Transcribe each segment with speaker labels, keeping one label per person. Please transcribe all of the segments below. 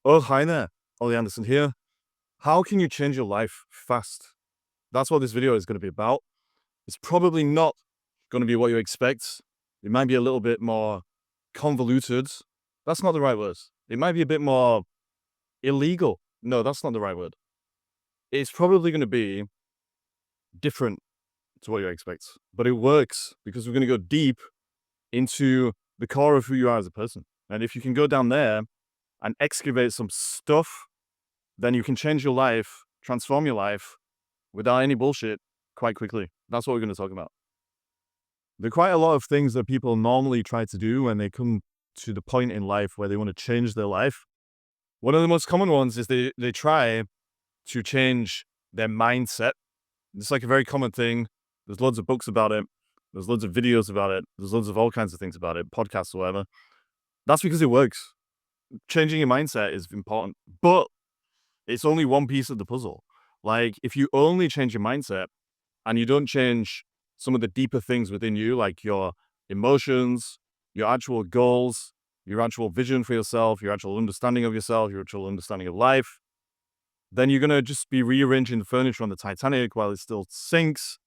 Speaker 1: Oh, hi there. Ollie Anderson here. How can you change your life fast? That's what this video is going to be about. It's probably not going to be what you expect. It might be a little bit more convoluted. That's not the right word. It might be a bit more illegal. No, that's not the right word. It's probably going to be different to what you expect, but it works because we're going to go deep into the core of who you are as a person. And if you can go down there and excavate some stuff, then you can change your life, transform your life without any bullshit quite quickly. That's what we're going to talk about. There are quite a lot of things that people normally try to do when they come to the point in life where they want to change their life. One of the most common ones is they try to change their mindset. It's like a very common thing. There's loads of books about it. There's loads of videos about it. There's loads of all kinds of things about it, podcasts or whatever. That's because it works. Changing your mindset is important, but it's only one piece of the puzzle. Like, if you only change your mindset and you don't change some of the deeper things within you, like your emotions, your actual goals, your actual vision for yourself, your actual understanding of yourself, your actual understanding of life, then you're going to just be rearranging the furniture on the Titanic while it still sinks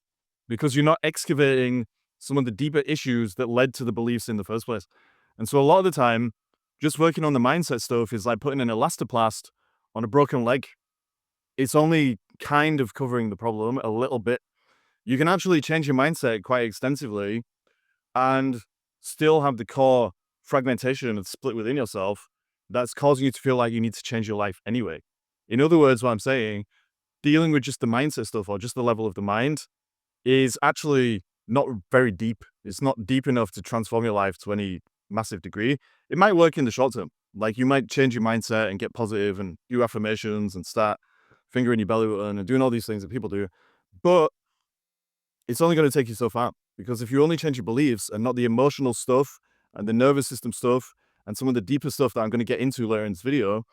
Speaker 1: because you're not excavating some of the deeper issues that led to the beliefs in the first place. And so a lot of the time, just working on the mindset stuff is like putting an elastoplast on a broken leg. It's only kind of covering the problem a little bit. You can actually change your mindset quite extensively and still have the core fragmentation and split within yourself that's causing you to feel like you need to change your life anyway. In other words, what I'm saying, dealing with just the mindset stuff or just the level of the mind is actually not very deep. It's not deep enough to transform your life to any massive degree. It might work in the short term. Like, you might change your mindset and get positive and do affirmations and start fingering your belly button and doing all these things that people do. But it's only going to take you so far, because if you only change your beliefs and not the emotional stuff and the nervous system stuff and some of the deeper stuff that I'm going to get into later in this video,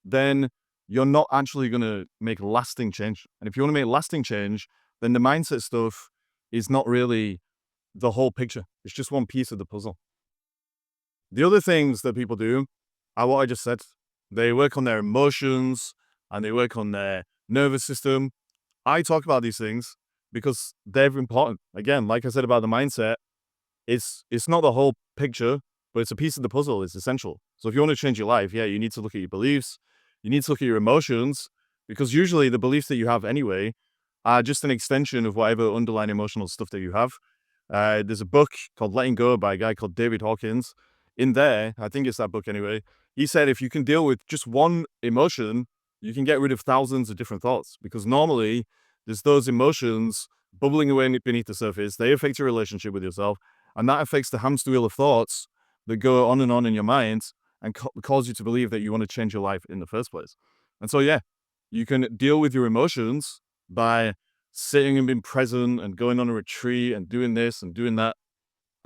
Speaker 1: then you're not actually going to make lasting change. And if you want to make lasting change, then the mindset stuff is not really the whole picture. It's just one piece of the puzzle. The other things that people do are what I just said. They work on their emotions and they work on their nervous system. I talk about these things because they're important. Again, like I said about the mindset, it's not the whole picture, but it's a piece of the puzzle. It's essential. So if you want to change your life, yeah, you need to look at your beliefs. You need to look at your emotions, because usually the beliefs that you have anyway are just an extension of whatever underlying emotional stuff that you have. There's a book called Letting Go by a guy called David Hawkins. In there, I think it's that book anyway, he said if you can deal with just one emotion, you can get rid of thousands of different thoughts, because normally there's those emotions bubbling away beneath the surface. They affect your relationship with yourself, and that affects the hamster wheel of thoughts that go on and on in your mind and cause you to believe that you want to change your life in the first place. And so, yeah, you can deal with your emotions by sitting and being present and going on a retreat and doing this and doing that.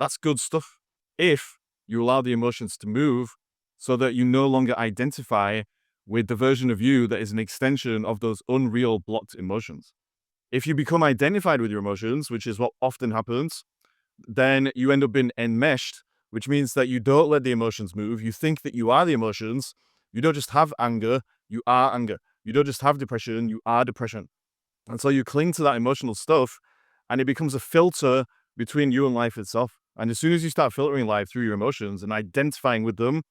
Speaker 1: That's good stuff if you allow the emotions to move so that you no longer identify with the version of you that is an extension of those unreal blocked emotions. If you become identified with your emotions, which is what often happens, then you end up being enmeshed, which means that you don't let the emotions move. You think that you are the emotions. You don't just have anger, you are anger. You don't just have depression, you are depression. And so you cling to that emotional stuff, and it becomes a filter between you and life itself. And as soon as you start filtering life through your emotions and identifying with them,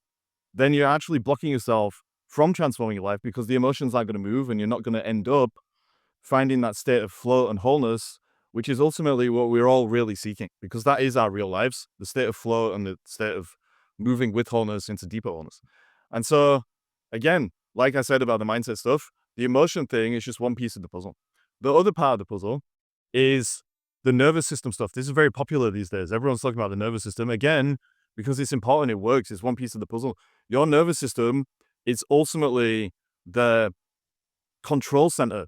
Speaker 1: then you're actually blocking yourself from transforming your life, because the emotions aren't going to move and you're not going to end up finding that state of flow and wholeness, which is ultimately what we're all really seeking, because that is our real lives, the state of flow and the state of moving with wholeness into deeper wholeness. And so, again, like I said about the mindset stuff, the emotion thing is just one piece of the puzzle. The other part of the puzzle is the nervous system stuff. This is very popular these days. Everyone's talking about the nervous system. Again, because it's important, it works. It's one piece of the puzzle. Your nervous system is ultimately the control center,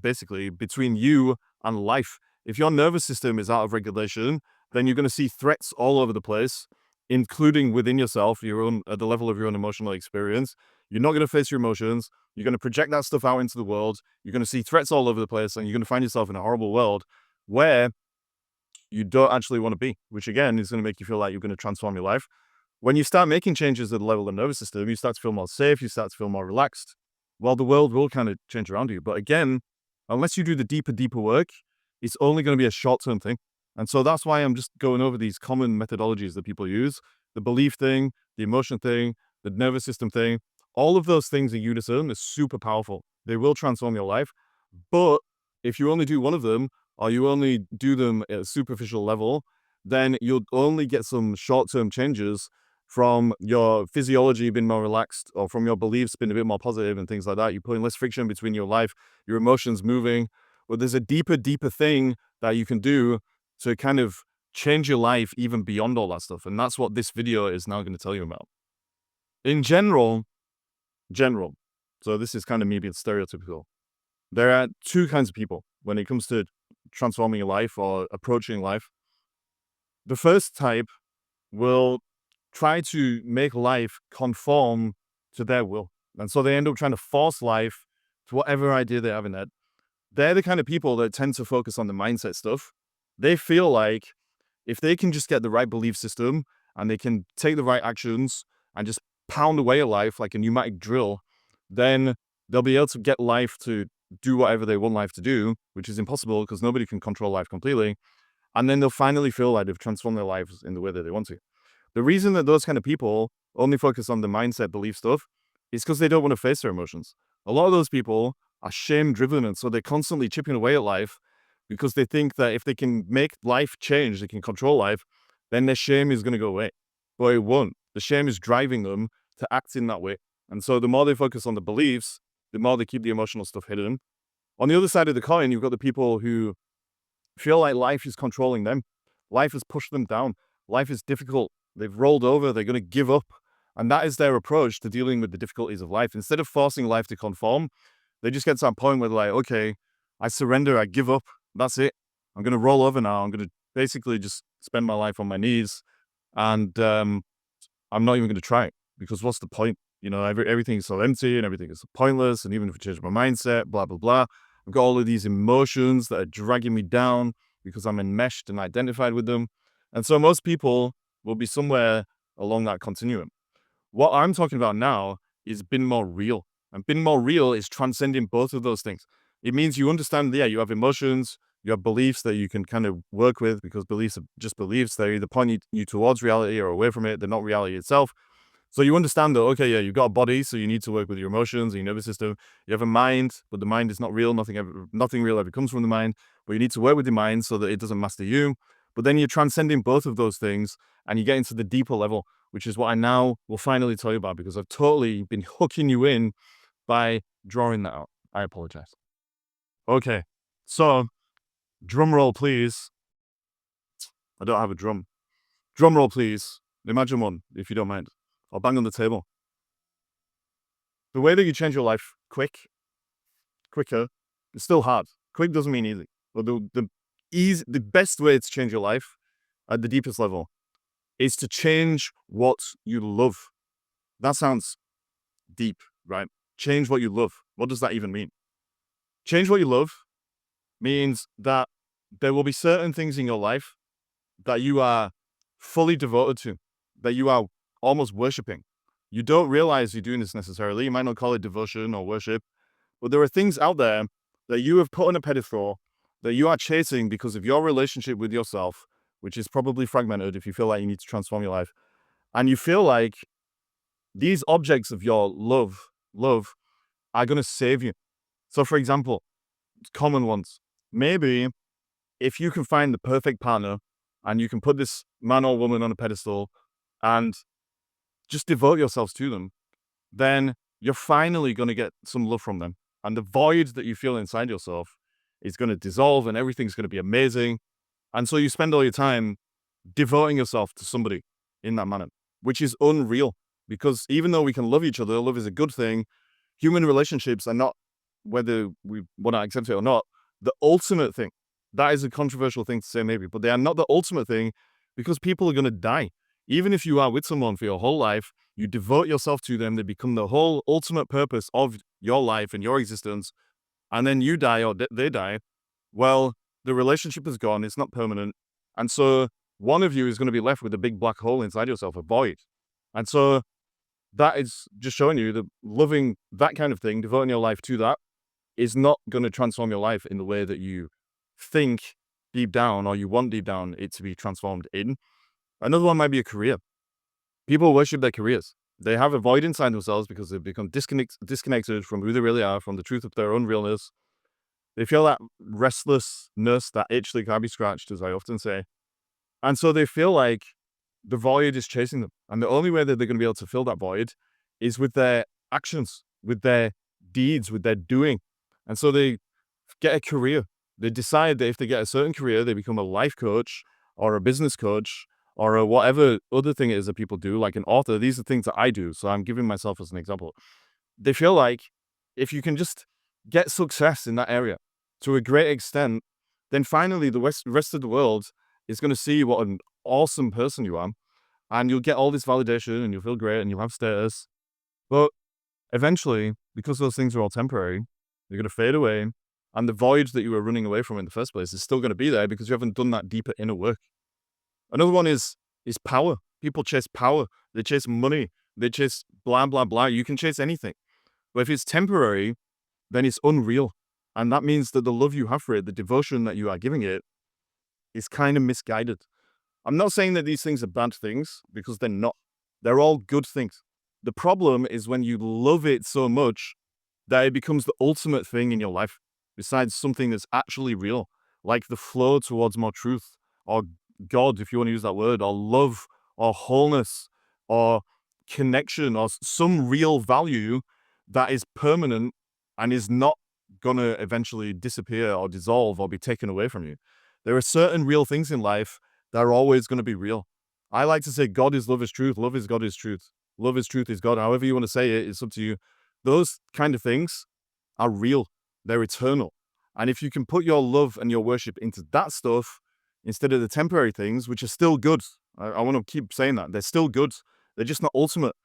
Speaker 1: basically, between you and life. If your nervous system is out of regulation, then you're going to see threats all over the place, including within yourself, your own, at the level of your own emotional experience. You're not going to face your emotions. You're going to project that stuff out into the world. You're going to see threats all over the place, and you're going to find yourself in a horrible world where you don't actually want to be, which again is going to make you feel like you're going to transform your life, When you start making changes at the level of the nervous system, you start to feel more safe, you start to feel more relaxed. Well, the world will kind of change around you. But again, unless you do the deeper work, it's only going to be a short-term thing. And so that's why I'm just going over these common methodologies that people use: the belief thing, the emotion thing, the nervous system thing. All of those things in unison are super powerful. They will transform your life. But if you only do one of them, or you only do them at a superficial level, then you'll only get some short-term changes from your physiology being more relaxed, or from your beliefs being a bit more positive and things like that. You're putting less friction between your life, your emotions moving. But there's a deeper thing that you can do to kind of change your life even beyond all that stuff. And that's what this video is now going to tell you about. In general. So this is kind of me being stereotypical. There are two kinds of people when it comes to transforming your life or approaching life. The first type will try to make life conform to their will. And so they end up trying to force life to whatever idea they have in head. They're the kind of people that tend to focus on the mindset stuff. They feel like if they can just get the right belief system and they can take the right actions and just pound away at life like a pneumatic drill, then they'll be able to get life to do whatever they want life to do, which is impossible because nobody can control life completely. And then they'll finally feel like they've transformed their lives in the way that they want to. The reason that those kind of people only focus on the mindset belief stuff is because they don't want to face their emotions. A lot of those people are shame driven, and so they're constantly chipping away at life because they think that if they can make life change, they can control life, then their shame is going to go away. But it won't. The shame is driving them to act in that way. And so the more they focus on the beliefs, the more they keep the emotional stuff hidden. On the other side of the coin, you've got the people who feel like life is controlling them. Life has pushed them down. Life is difficult. They've rolled over. They're going to give up. And that is their approach to dealing with the difficulties of life. Instead of forcing life to conform, they just get to that point where they're like, okay, I surrender. I give up. That's it. I'm going to roll over now. I'm going to basically just spend my life on my knees. And I'm not even going to try it, because what's the point? You know, everything is so empty and everything is so pointless. And even if I change my mindset, blah, blah, blah, I've got all of these emotions that are dragging me down because I'm enmeshed and identified with them. And so most people will be somewhere along that continuum. What I'm talking about now is being more real. And being more real is transcending both of those things. It means you understand, yeah, you have emotions, you have beliefs that you can kind of work with, because beliefs are just beliefs. They either point you towards reality or away from it. They're not reality itself. So you understand that, okay, yeah, you've got a body, so you need to work with your emotions and your nervous system. You have a mind, but the mind is not real. Nothing real ever comes from the mind. But you need to work with your mind so that it doesn't master you. But then you're transcending both of those things and you get into the deeper level, which is what I now will finally tell you about, because I've totally been hooking you in by drawing that out. I apologize. Okay, so drum roll, please. I don't have a drum. Drum roll, please. Imagine one, if you don't mind. I'll bang on the table. The way that you change your life quicker, it's still hard. Quick doesn't mean easy. But the best way to change your life at the deepest level is to change what you love. That sounds deep, right? Change what you love. What does that even mean? Change what you love means that there will be certain things in your life that you are fully devoted to, that you are almost worshiping. You don't realize you're doing this necessarily. You might not call it devotion or worship, but there are things out there that you have put on a pedestal that you are chasing because of your relationship with yourself, which is probably fragmented if you feel like you need to transform your life. And you feel like these objects of your love are going to save you. So, for example, common ones. Maybe if you can find the perfect partner and you can put this man or woman on a pedestal and just devote yourselves to them, then you're finally going to get some love from them. And the void that you feel inside yourself is going to dissolve and everything's going to be amazing. And so you spend all your time devoting yourself to somebody in that manner, which is unreal, because even though we can love each other, love is a good thing. Human relationships are not, whether we want to accept it or not, the ultimate thing. That is a controversial thing to say, maybe, but they are not the ultimate thing, because people are going to die. Even if you are with someone for your whole life, you devote yourself to them, they become the whole ultimate purpose of your life and your existence, and then you die or they die. Well, the relationship is gone, it's not permanent. And so one of you is going to be left with a big black hole inside yourself, a void. And so that is just showing you that loving that kind of thing, devoting your life to that, is not going to transform your life in the way that you think deep down or you want deep down it to be transformed in. Another one might be a career. People worship their careers. They have a void inside themselves because they've become disconnected from who they really are, from the truth of their own realness. They feel that restlessness, that itch that can't be scratched, as I often say. And so they feel like the void is chasing them. And the only way that they're going to be able to fill that void is with their actions, with their deeds, with their doing. And so they get a career. They decide that if they get a certain career, they become a life coach or a business coach or a whatever other thing it is that people do, like an author. These are things that I do. So I'm giving myself as an example. They feel like if you can just get success in that area to a great extent, then finally the rest of the world is going to see what an awesome person you are. And you'll get all this validation and you'll feel great and you'll have status. But eventually, because those things are all temporary, they're going to fade away. And the void that you were running away from in the first place is still going to be there because you haven't done that deeper inner work. Another one is power. People chase power. They chase money. They chase blah, blah, blah. You can chase anything. But if it's temporary, then it's unreal. And that means that the love you have for it, the devotion that you are giving it, is kind of misguided. I'm not saying that these things are bad things because they're not. They're all good things. The problem is when you love it so much that it becomes the ultimate thing in your life, besides something that's actually real, like the flow towards more truth, or God, if you want to use that word, or love, or wholeness, or connection, or some real value that is permanent and is not going to eventually disappear or dissolve or be taken away from you. There are certain real things in life that are always going to be real. I like to say God is love is truth, love is God is truth. Love is truth is God. However you want to say it, it's up to you. Those kind of things are real. They're eternal. And if you can put your love and your worship into that stuff instead of the temporary things, which are still good, I want to keep saying that. They're still good. They're just not ultimate.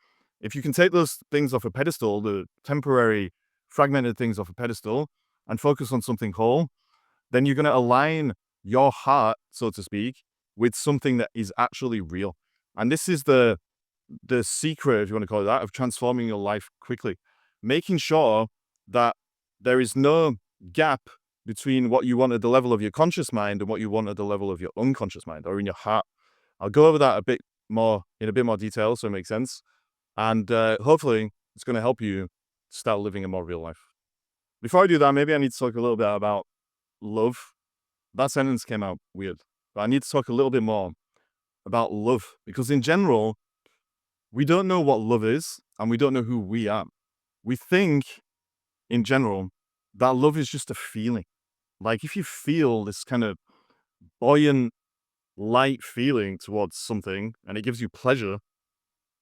Speaker 1: If you can take those things off a pedestal, the temporary fragmented things off a pedestal, and focus on something whole, then you're going to align your heart, so to speak, with something that is actually real. And this is the secret, if you want to call it that, of transforming your life quickly. Making sure that there is no gap between what you want at the level of your conscious mind and what you want at the level of your unconscious mind or in your heart. I'll go over that in a bit more detail so it makes sense. And hopefully it's going to help you start living a more real life. Before I do that, maybe I need to talk a little bit about love. That sentence came out weird, but I need to talk a little bit more about love because in general, we don't know what love is and we don't know who we are. We think in general that love is just a feeling. Like if you feel this kind of buoyant, light feeling towards something and it gives you pleasure,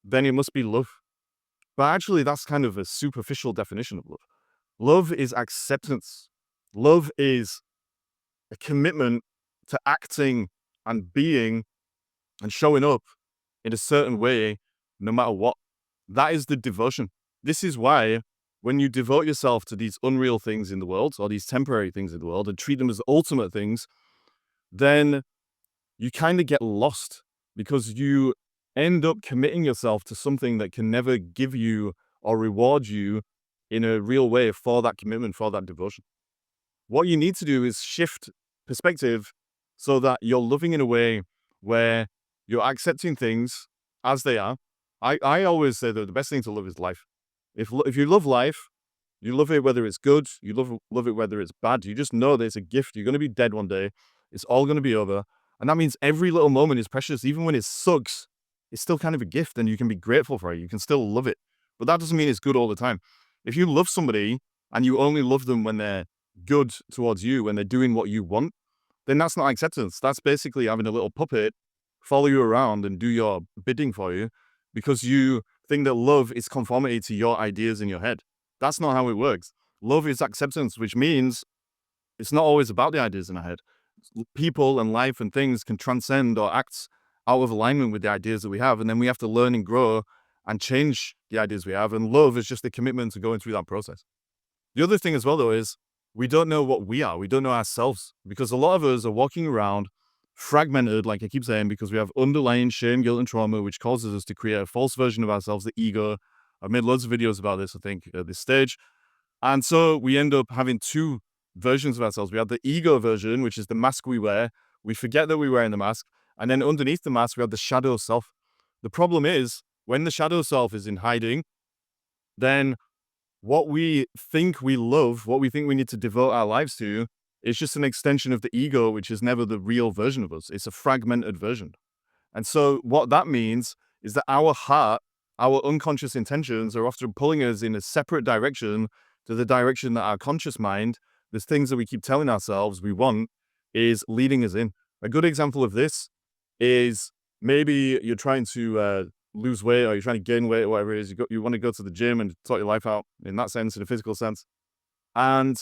Speaker 1: then it must be love. But actually, that's kind of a superficial definition of love. Love is acceptance. Love is a commitment to acting and being and showing up in a certain way, no matter what. That is the devotion. This is why when you devote yourself to these unreal things in the world or these temporary things in the world and treat them as ultimate things, then you kind of get lost because you end up committing yourself to something that can never give you or reward you in a real way for that commitment, for that devotion. What you need to do is shift perspective so that you're loving in a way where you're accepting things as they are. I always say that the best thing to love is life. If you love life, you love it whether it's good, you love it whether it's bad. You just know that it's a gift. You're going to be dead one day. It's all going to be over. And that means every little moment is precious. Even when it sucks, it's still kind of a gift and you can be grateful for it. You can still love it. But that doesn't mean it's good all the time. If you love somebody and you only love them when they're good towards you, when they're doing what you want, then that's not acceptance. That's basically having a little puppet follow you around and do your bidding for you because you think that love is conformity to your ideas in your head. That's not how it works. Love is acceptance, which means it's not always about the ideas in our head. People and life and things can transcend or act out of alignment with the ideas that we have. And then we have to learn and grow and change the ideas we have. And love is just a commitment to going through that process. The other thing as well, though, is we don't know what we are. We don't know ourselves because a lot of us are walking around fragmented, like I keep saying, because we have underlying shame, guilt, and trauma, which causes us to create a false version of ourselves, the ego. I've made loads of videos about this, I think, at this stage. And so we end up having two versions of ourselves. We have the ego version, which is the mask we wear. We forget that we're wearing the mask. And then underneath the mask, we have the shadow self. The problem is when the shadow self is in hiding, then what we think we love, what we think we need to devote our lives to, is just an extension of the ego, which is never the real version of us. It's a fragmented version. And so what that means is that our heart, our unconscious intentions are often pulling us in a separate direction to the direction that our conscious mind, the things that we keep telling ourselves we want, is leading us in. A good example of this is maybe you're trying to lose weight or you're trying to gain weight or whatever it is. You want to go to the gym and sort your life out in that sense, in a physical sense. And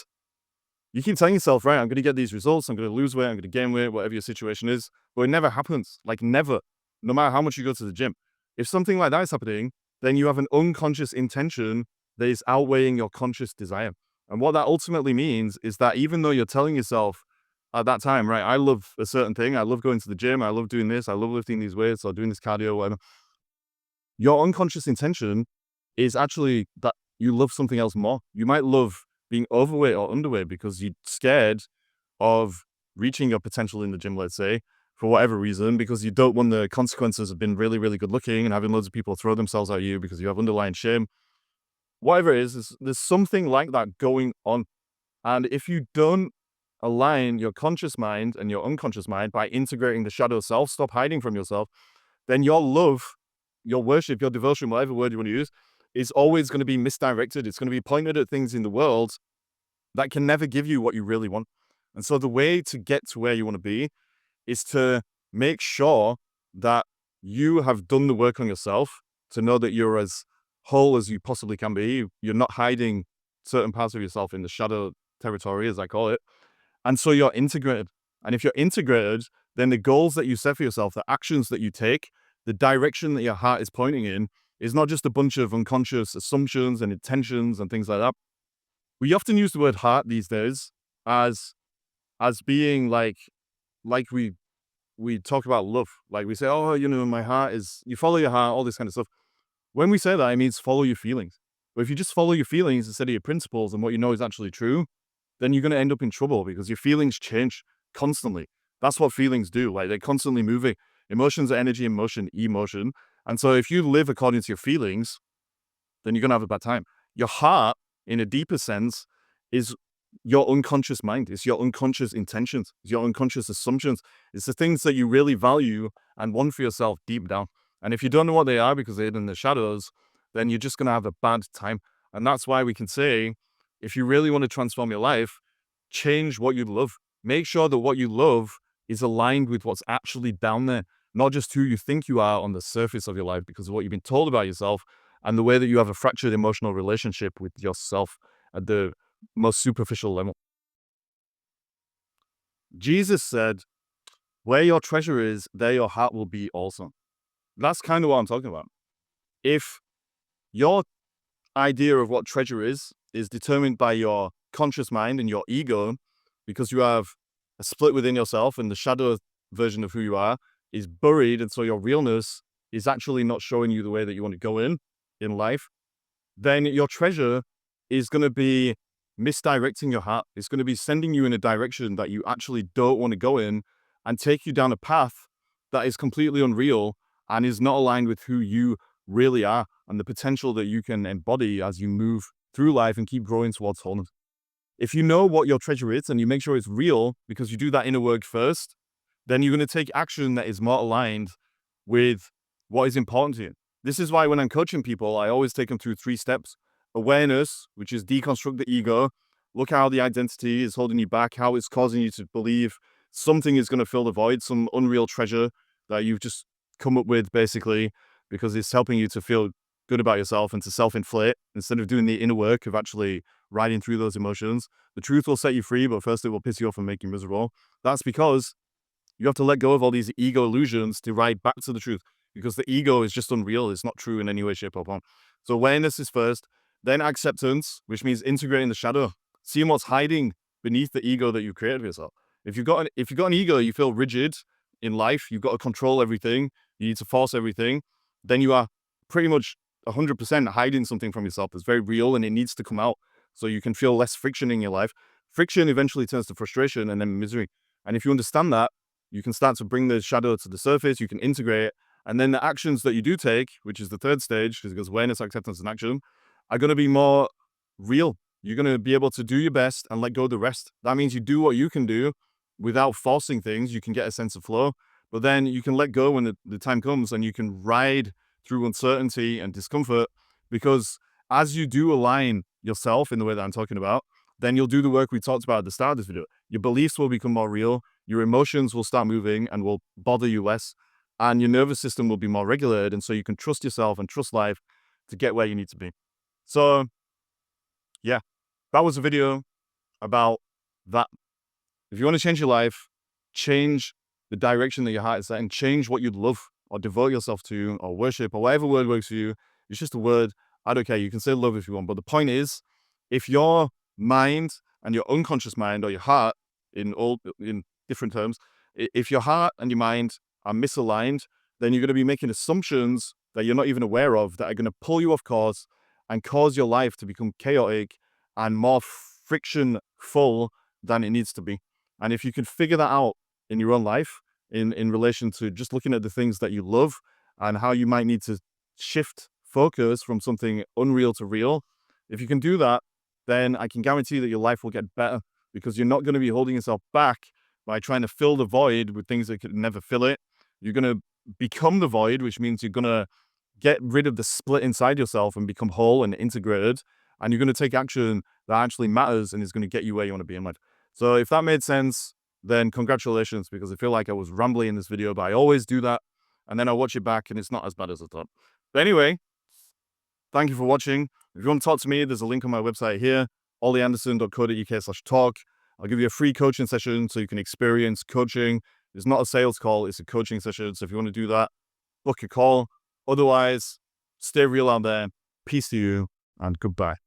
Speaker 1: you keep telling yourself, right, I'm going to get these results. I'm going to lose weight. I'm going to gain weight, whatever your situation is. But it never happens. Like never, no matter how much you go to the gym. If something like that is happening, then you have an unconscious intention that is outweighing your conscious desire. And what that ultimately means is that even though you're telling yourself at that time, right, I love a certain thing. I love going to the gym. I love doing this. I love lifting these weights or doing this cardio, whatever. Your unconscious intention is actually that you love something else more. You might love being overweight or underweight because you're scared of reaching your potential in the gym, let's say, for whatever reason, because you don't want the consequences of being really, really good looking and having loads of people throw themselves at you because you have underlying shame. Whatever it is, there's something like that going on. And if you don't align your conscious mind and your unconscious mind by integrating the shadow self, stop hiding from yourself, then your love, your worship, your devotion, whatever word you want to use, is always going to be misdirected. It's going to be pointed at things in the world that can never give you what you really want. And so the way to get to where you want to be is to make sure that you have done the work on yourself to know that you're as whole as you possibly can be. You're not hiding certain parts of yourself in the shadow territory, as I call it. And so you're integrated. And if you're integrated, then the goals that you set for yourself, the actions that you take, the direction that your heart is pointing in is not just a bunch of unconscious assumptions and intentions and things like that. We often use the word heart these days as being like we talk about love. Like we say, oh, my heart is, you follow your heart, all this kind of stuff. When we say that, it means follow your feelings. But if you just follow your feelings instead of your principles and what you know is actually true, then you're going to end up in trouble because your feelings change constantly. That's what feelings do. Like they're constantly moving. Emotions are energy, emotion, emotion. And so if you live according to your feelings, then you're going to have a bad time. Your heart, in a deeper sense, is your unconscious mind. It's your unconscious intentions. It's your unconscious assumptions. It's the things that you really value and want for yourself deep down. And if you don't know what they are because they're in the shadows, then you're just going to have a bad time. And that's why we can say, if you really want to transform your life, change what you love. Make sure that what you love is aligned with what's actually down there, not just who you think you are on the surface of your life because of what you've been told about yourself and the way that you have a fractured emotional relationship with yourself at the most superficial level. Jesus said, where your treasure is, there your heart will be also. That's kind of what I'm talking about. If your idea of what treasure is determined by your conscious mind and your ego, because you have a split within yourself and the shadow version of who you are is buried, and so your realness is actually not showing you the way that you want to go in life, then your treasure is going to be misdirecting your heart. It's going to be sending you in a direction that you actually don't want to go in and take you down a path that is completely unreal and is not aligned with who you really are and the potential that you can embody as you move through life and keep growing towards wholeness. If you know what your treasure is and you make sure it's real because you do that inner work first, then you're going to take action that is more aligned with what is important to you. This is why when I'm coaching people, I always take them through 3 steps. Awareness, which is deconstruct the ego. Look how the identity is holding you back, how it's causing you to believe something is going to fill the void, some unreal treasure that you've just come up with basically because it's helping you to feel good about yourself and to self-inflate instead of doing the inner work of actually riding through those emotions. The truth will set you free, but first it will piss you off and make you miserable. That's because you have to let go of all these ego illusions to ride back to the truth because the ego is just unreal. It's not true in any way, shape, or form. So awareness is first, then acceptance, which means integrating the shadow, seeing what's hiding beneath the ego that you created for yourself. If you've got an ego, you feel rigid, in life, you've got to control everything, you need to force everything, then you are pretty much 100% hiding something from yourself that's very real and it needs to come out so you can feel less friction in your life. Friction eventually turns to frustration and then misery. And if you understand that, you can start to bring the shadow to the surface, you can integrate it, and then the actions that you do take, which is the third stage, because awareness, acceptance, and action, are going to be more real. You're going to be able to do your best and let go of the rest. That means you do what you can do without forcing things. You can get a sense of flow, but then you can let go when the time comes and you can ride through uncertainty and discomfort, because as you do align yourself in the way that I'm talking about, then you'll do the work we talked about at the start of this video. Your beliefs will become more real, your emotions will start moving and will bother you less, and your nervous system will be more regulated. And so you can trust yourself and trust life to get where you need to be. So yeah, that was a video about that. If you want to change your life, change the direction that your heart is set and change what you'd love or devote yourself to or worship or whatever word works for you. It's just a word. I don't care. You can say love if you want. But the point is, if your mind and your unconscious mind or your heart in different terms, if your heart and your mind are misaligned, then you're going to be making assumptions that you're not even aware of that are going to pull you off course and cause your life to become chaotic and more friction full than it needs to be. And if you can figure that out in your own life, in relation to just looking at the things that you love and how you might need to shift focus from something unreal to real, if you can do that, then I can guarantee that your life will get better, because you're not going to be holding yourself back by trying to fill the void with things that could never fill it. You're going to become the void, which means you're going to get rid of the split inside yourself and become whole and integrated. And you're going to take action that actually matters and is going to get you where you want to be in life. So if that made sense, then congratulations, because I feel like I was rambling in this video, but I always do that. And then I watch it back and it's not as bad as I thought. But anyway, thank you for watching. If you want to talk to me, there's a link on my website here, ollyanderson.co.uk/talk. I'll give you a free coaching session so you can experience coaching. It's not a sales call, it's a coaching session. So if you want to do that, book a call. Otherwise, stay real out there. Peace to you and goodbye.